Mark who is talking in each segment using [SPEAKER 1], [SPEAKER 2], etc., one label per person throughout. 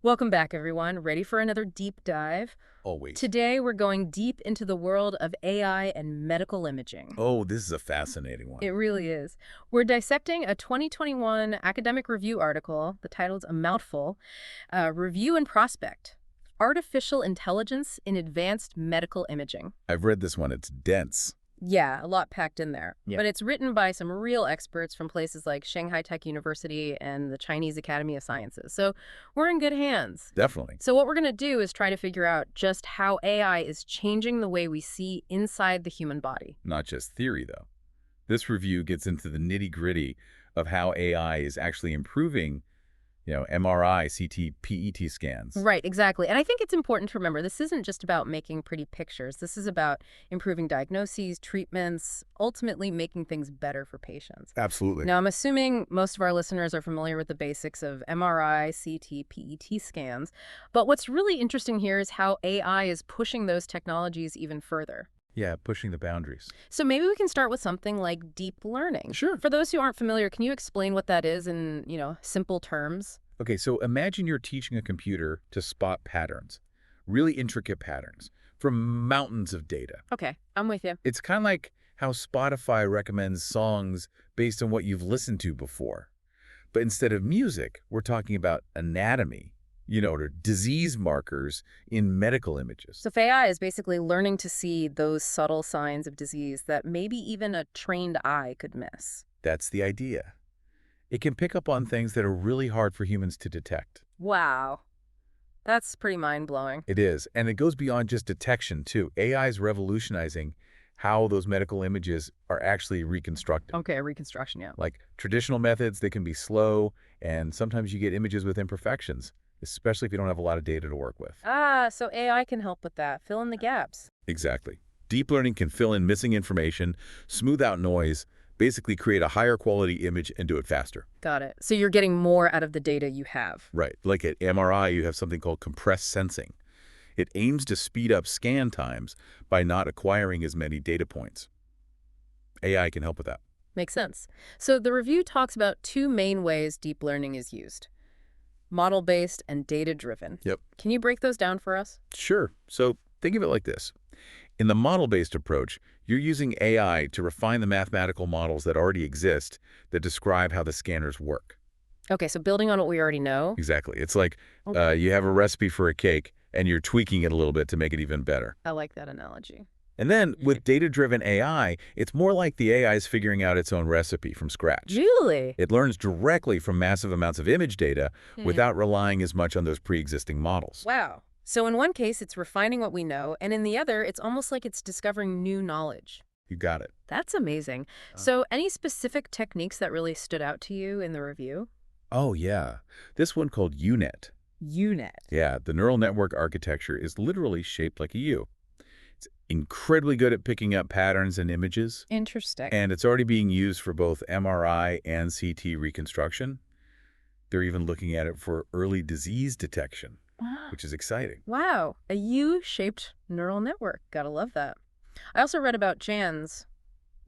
[SPEAKER 1] Welcome back, everyone. Ready for another deep dive?
[SPEAKER 2] Always.
[SPEAKER 1] Today, we're going deep into the world of AI and medical imaging.
[SPEAKER 2] Oh, this is a fascinating
[SPEAKER 1] It
[SPEAKER 2] one.
[SPEAKER 1] really is. We're dissecting a 2021 academic review article. The title's a mouthful. Review and Prospect: Artificial Intelligence in Advanced Medical Imaging.
[SPEAKER 2] I've read this one. It's dense.
[SPEAKER 1] Yeah, a lot packed in there.
[SPEAKER 2] Yeah.
[SPEAKER 1] But it's written by some real experts from places like Shanghai Tech University and the Chinese Academy of Sciences. So we're in good hands.
[SPEAKER 2] Definitely.
[SPEAKER 1] So what we're going to do is try to figure out just how AI is changing the way we see inside the human body.
[SPEAKER 2] Not just theory, though. This review gets into the nitty-gritty of how AI is actually improving, MRI, CT, PET scans.
[SPEAKER 1] Right, exactly. And I think it's important to remember this isn't just about making pretty pictures. This is about improving diagnoses, treatments, ultimately making things better for patients.
[SPEAKER 2] Absolutely.
[SPEAKER 1] Now, I'm assuming most of our listeners are familiar with the basics of MRI, CT, PET scans. But what's really interesting here is how AI is pushing those technologies even further.
[SPEAKER 2] Yeah, pushing the boundaries.
[SPEAKER 1] So maybe we can start with something like deep learning.
[SPEAKER 2] Sure.
[SPEAKER 1] For those who aren't familiar, can you explain what that is in, simple terms?
[SPEAKER 2] Okay, so imagine you're teaching a computer to spot patterns, really intricate patterns, from mountains of data.
[SPEAKER 1] Okay, I'm with you.
[SPEAKER 2] It's kind of like how Spotify recommends songs based on what you've listened to before. But instead of music, we're talking about anatomy, or disease markers in medical images.
[SPEAKER 1] So if AI is basically learning to see those subtle signs of disease that maybe even a trained eye could miss.
[SPEAKER 2] That's the idea. It can pick up on things that are really hard for humans to detect.
[SPEAKER 1] Wow, that's pretty mind-blowing.
[SPEAKER 2] It is, and it goes beyond just detection, too. AI is revolutionizing how those medical images are actually reconstructed.
[SPEAKER 1] Okay, reconstruction, yeah.
[SPEAKER 2] Like traditional methods, they can be slow, and sometimes you get images with imperfections, especially if you don't have a lot of data to work with.
[SPEAKER 1] So AI can help with that, fill in the gaps.
[SPEAKER 2] Exactly. Deep learning can fill in missing information, smooth out noise, basically create a higher quality image and do it faster.
[SPEAKER 1] Got it. So you're getting more out of the data you have.
[SPEAKER 2] Right. Like at MRI, you have something called compressed sensing. It aims to speed up scan times by not acquiring as many data points. AI can help with that.
[SPEAKER 1] Makes sense. So the review talks about two main ways deep learning is used: model-based and data-driven.
[SPEAKER 2] Yep.
[SPEAKER 1] Can you break those down for us?
[SPEAKER 2] Sure. So think of it like this. In the model-based approach, you're using AI to refine the mathematical models that already exist that describe how the scanners work.
[SPEAKER 1] Okay, so building on what we already know.
[SPEAKER 2] Exactly. It's like
[SPEAKER 1] Okay.
[SPEAKER 2] you have a recipe for a cake, and you're tweaking it a little bit to make it even better.
[SPEAKER 1] I like that analogy.
[SPEAKER 2] And then with data-driven AI, it's more like the AI is figuring out its own recipe from scratch.
[SPEAKER 1] Really?
[SPEAKER 2] It learns directly from massive amounts of image data without relying as much on those pre-existing models.
[SPEAKER 1] Wow. So in one case, it's refining what we know, and in the other, it's almost like it's discovering new knowledge.
[SPEAKER 2] You got it.
[SPEAKER 1] That's amazing. So any specific techniques that really stood out to you in the review?
[SPEAKER 2] Oh, yeah. This one called UNet.
[SPEAKER 1] UNet.
[SPEAKER 2] Yeah, the neural network architecture is literally shaped like a U. It's incredibly good at picking up patterns and images,
[SPEAKER 1] Interesting.
[SPEAKER 2] and it's already being used for both MRI and CT reconstruction. They're even looking at it for early disease detection, which is exciting.
[SPEAKER 1] Wow, a U-shaped neural network. Gotta love that. I also read about GANs,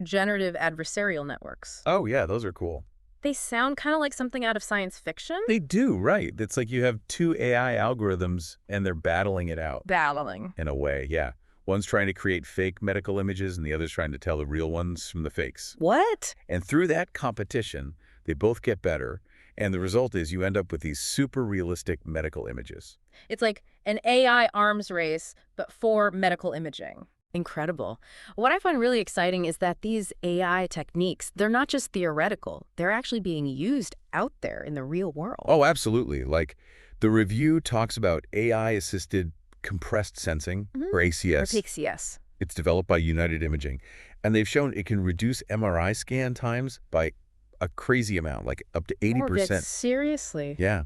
[SPEAKER 1] generative adversarial networks.
[SPEAKER 2] Oh, yeah, those are cool.
[SPEAKER 1] They sound kind of like something out of science fiction.
[SPEAKER 2] They do, right. It's like you have two AI algorithms, and they're battling it out
[SPEAKER 1] Battling.
[SPEAKER 2] in a way, yeah. One's trying to create fake medical images, and the other's trying to tell the real ones from the fakes.
[SPEAKER 1] What?
[SPEAKER 2] And through that competition, they both get better, and the result is you end up with these super realistic medical images.
[SPEAKER 1] It's like an AI arms race, but for medical imaging. Incredible. What I find really exciting is that these AI techniques, they're not just theoretical. They're actually being used out there in the real world.
[SPEAKER 2] Oh, absolutely. Like, the review talks about AI-assisted compressed sensing, or
[SPEAKER 1] Or
[SPEAKER 2] ACS.
[SPEAKER 1] PXCS.
[SPEAKER 2] It's developed by United Imaging, and they've shown it can reduce MRI scan times by a crazy amount, like up to 80%.
[SPEAKER 1] Seriously?
[SPEAKER 2] Yeah.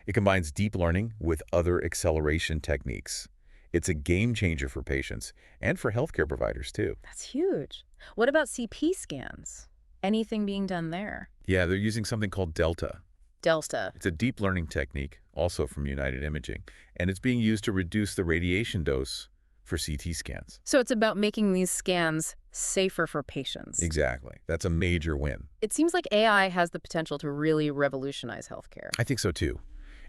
[SPEAKER 2] It combines deep learning with other acceleration techniques. It's a game changer for patients and for healthcare providers, too.
[SPEAKER 1] That's huge. What about CP scans? Anything being done there?
[SPEAKER 2] Yeah, they're using something called Delta.
[SPEAKER 1] Delta.
[SPEAKER 2] It's a deep learning technique, also from United Imaging, and it's being used to reduce the radiation dose for CT scans.
[SPEAKER 1] So it's about making these scans safer for patients.
[SPEAKER 2] Exactly. That's a major win.
[SPEAKER 1] It seems like AI has the potential to really revolutionize healthcare.
[SPEAKER 2] I think so, too.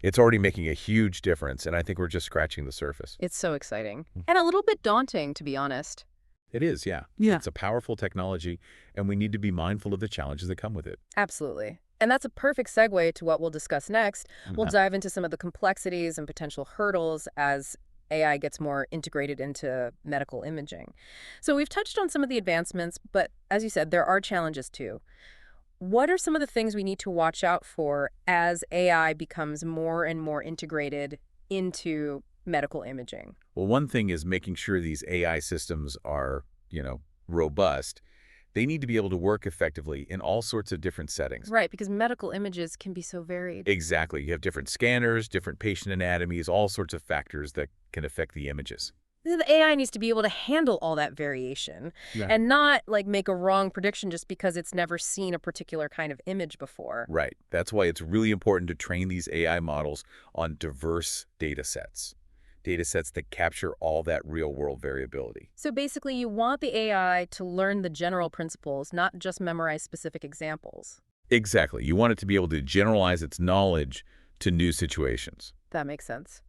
[SPEAKER 2] It's already making a huge difference, and I think we're just scratching the surface.
[SPEAKER 1] It's so exciting. And a little bit daunting, to be honest.
[SPEAKER 2] It is, yeah.
[SPEAKER 1] Yeah.
[SPEAKER 2] It's a powerful technology, and we need to be mindful of the challenges that come with it.
[SPEAKER 1] Absolutely. And that's a perfect segue to what we'll discuss next. We'll
[SPEAKER 2] Yeah.
[SPEAKER 1] dive into some of the complexities and potential hurdles as AI gets more integrated into medical imaging. So we've touched on some of the advancements, but as you said, there are challenges too. What are some of the things we need to watch out for as AI becomes more and more integrated into medical imaging?
[SPEAKER 2] Well, one thing is making sure these AI systems are, robust. They need to be able to work effectively in all sorts of different settings.
[SPEAKER 1] Right, because medical images can be so varied.
[SPEAKER 2] Exactly. You have different scanners, different patient anatomies, all sorts of factors that can affect the images.
[SPEAKER 1] The AI needs to be able to handle all that variation
[SPEAKER 2] Yeah.
[SPEAKER 1] and not like make a wrong prediction just because it's never seen a particular kind of image before.
[SPEAKER 2] Right. That's why it's really important to train these AI models on diverse data sets that capture all that real-world variability.
[SPEAKER 1] So basically, you want the AI to learn the general principles, not just memorize specific examples.
[SPEAKER 2] Exactly. You want it to be able to generalize its knowledge to new situations.
[SPEAKER 1] That makes sense.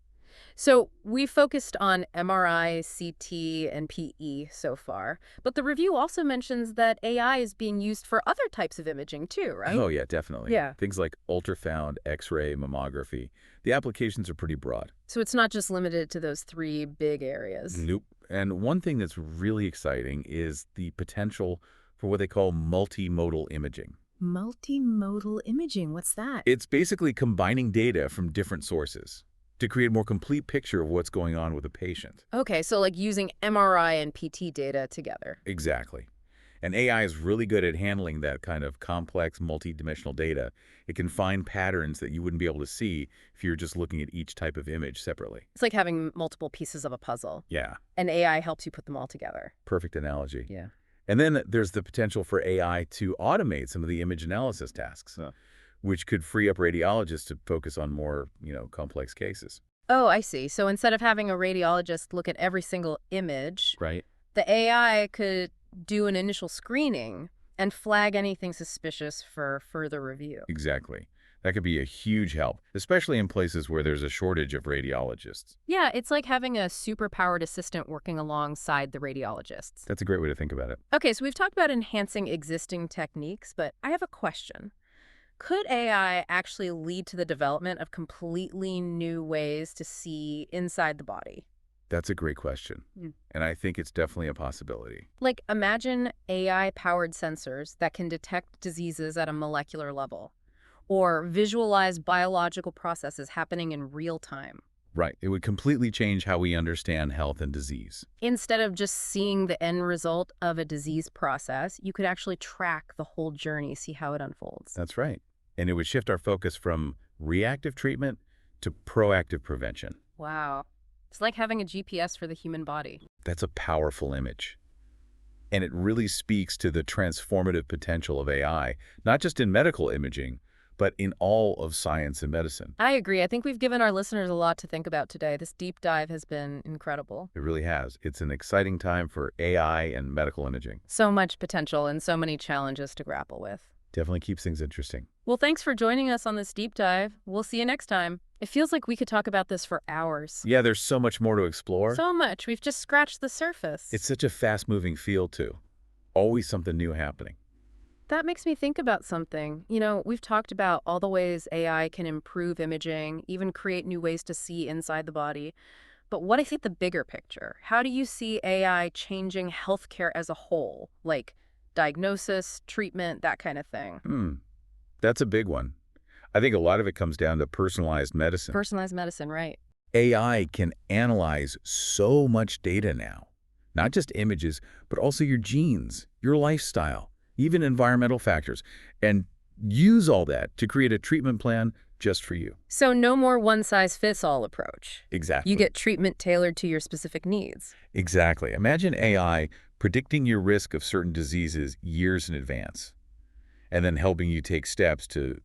[SPEAKER 1] So we focused on MRI, CT, and PE so far, but the review also mentions that AI is being used for other types of imaging too, right?
[SPEAKER 2] Oh, yeah, definitely.
[SPEAKER 1] Yeah.
[SPEAKER 2] Things like ultrasound, X-ray, mammography. The applications are pretty broad.
[SPEAKER 1] So it's not just limited to those three big areas.
[SPEAKER 2] Nope. And one thing that's really exciting is the potential for what they call multimodal imaging.
[SPEAKER 1] Multimodal imaging, what's that?
[SPEAKER 2] It's basically combining data from different sources to create a more complete picture of what's going on with a patient.
[SPEAKER 1] Okay, so like using MRI and PT data together.
[SPEAKER 2] Exactly. And AI is really good at handling that kind of complex, multidimensional data. It can find patterns that you wouldn't be able to see if you're just looking at each type of image separately.
[SPEAKER 1] It's like having multiple pieces of a puzzle,
[SPEAKER 2] Yeah,
[SPEAKER 1] and AI helps you put them all together.
[SPEAKER 2] perfect analogy.
[SPEAKER 1] Yeah.
[SPEAKER 2] And then there's the potential for AI to automate some of the image analysis tasks, which could free up radiologists to focus on more, complex cases.
[SPEAKER 1] Oh, I see. So instead of having a radiologist look at every single image,
[SPEAKER 2] Right.
[SPEAKER 1] the AI could do an initial screening and flag anything suspicious for further review.
[SPEAKER 2] Exactly. That could be a huge help, especially in places where there's a shortage of radiologists.
[SPEAKER 1] Yeah, it's like having a super-powered assistant working alongside the radiologists.
[SPEAKER 2] That's a great way to think about it.
[SPEAKER 1] Okay, so we've talked about enhancing existing techniques, but I have a question. Could AI actually lead to the development of completely new ways to see inside the body?
[SPEAKER 2] That's a great question.
[SPEAKER 1] Mm.
[SPEAKER 2] And I think it's definitely a possibility.
[SPEAKER 1] Like, imagine AI-powered sensors that can detect diseases at a molecular level, or visualize biological processes happening in real time.
[SPEAKER 2] Right. It would completely change how we understand health and disease.
[SPEAKER 1] Instead of just seeing the end result of a disease process, you could actually track the whole journey, see how it unfolds.
[SPEAKER 2] That's right. And it would shift our focus from reactive treatment to proactive prevention.
[SPEAKER 1] Wow. It's like having a GPS for the human body.
[SPEAKER 2] That's a powerful image. And it really speaks to the transformative potential of AI, not just in medical imaging, but in all of science and medicine.
[SPEAKER 1] I agree. I think we've given our listeners a lot to think about today. This deep dive has been incredible.
[SPEAKER 2] It really has. It's an exciting time for AI and medical imaging.
[SPEAKER 1] So much potential and so many challenges to grapple with.
[SPEAKER 2] Definitely keeps things interesting.
[SPEAKER 1] Well, thanks for joining us on this deep dive. We'll see you next time. It feels like we could talk about this for hours.
[SPEAKER 2] Yeah, there's so much more to explore.
[SPEAKER 1] So much. We've just scratched the surface.
[SPEAKER 2] It's such a fast-moving field, too. Always something new happening.
[SPEAKER 1] That makes me think about something. You know, we've talked about all the ways AI can improve imaging, even create new ways to see inside the body. But what if the bigger picture? How do you see AI changing healthcare as a whole? Like diagnosis, treatment, that kind of thing.
[SPEAKER 2] That's a big one. I think a lot of it comes down to personalized medicine.
[SPEAKER 1] Personalized medicine, right.
[SPEAKER 2] AI can analyze so much data now. Not just images, but also your genes, your lifestyle, even environmental factors, and use all that to create a treatment plan just for you.
[SPEAKER 1] So no more one-size-fits-all approach.
[SPEAKER 2] Exactly.
[SPEAKER 1] You get treatment tailored to your specific needs.
[SPEAKER 2] Exactly. Imagine AI predicting your risk of certain diseases years in advance, and then helping you take steps to,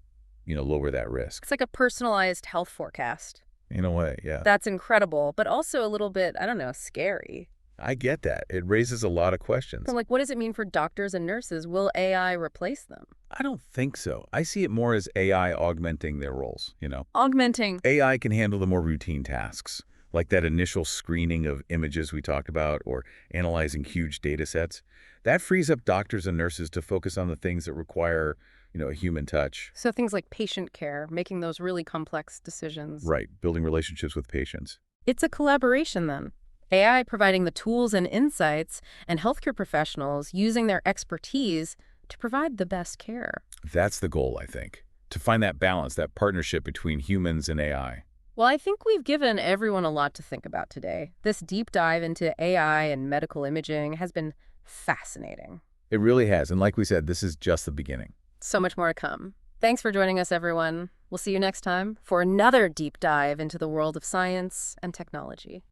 [SPEAKER 2] lower that risk.
[SPEAKER 1] It's like a personalized health forecast.
[SPEAKER 2] In a way, yeah.
[SPEAKER 1] That's incredible, but also a little bit, I don't know, scary.
[SPEAKER 2] I get that. It raises a lot of
[SPEAKER 1] So,
[SPEAKER 2] questions.
[SPEAKER 1] like, what does it mean for doctors and nurses? Will AI replace them?
[SPEAKER 2] I don't think so. I see it more as AI augmenting their roles.
[SPEAKER 1] Augmenting.
[SPEAKER 2] AI can handle the more routine tasks, like that initial screening of images we talked about or analyzing huge data sets. That frees up doctors and nurses to focus on the things that require a human touch.
[SPEAKER 1] So things like patient care, making those really complex decisions.
[SPEAKER 2] Right, building relationships with patients.
[SPEAKER 1] It's a collaboration then. AI providing the tools and insights, and healthcare professionals using their expertise to provide the best care.
[SPEAKER 2] That's the goal, I think, to find that balance, that partnership between humans and AI.
[SPEAKER 1] Well, I think we've given everyone a lot to think about today. This deep dive into AI and medical imaging has been fascinating.
[SPEAKER 2] It really has, and like we said, this is just the beginning.
[SPEAKER 1] So much more to come. Thanks for joining us, everyone. We'll see you next time for another deep dive into the world of science and technology.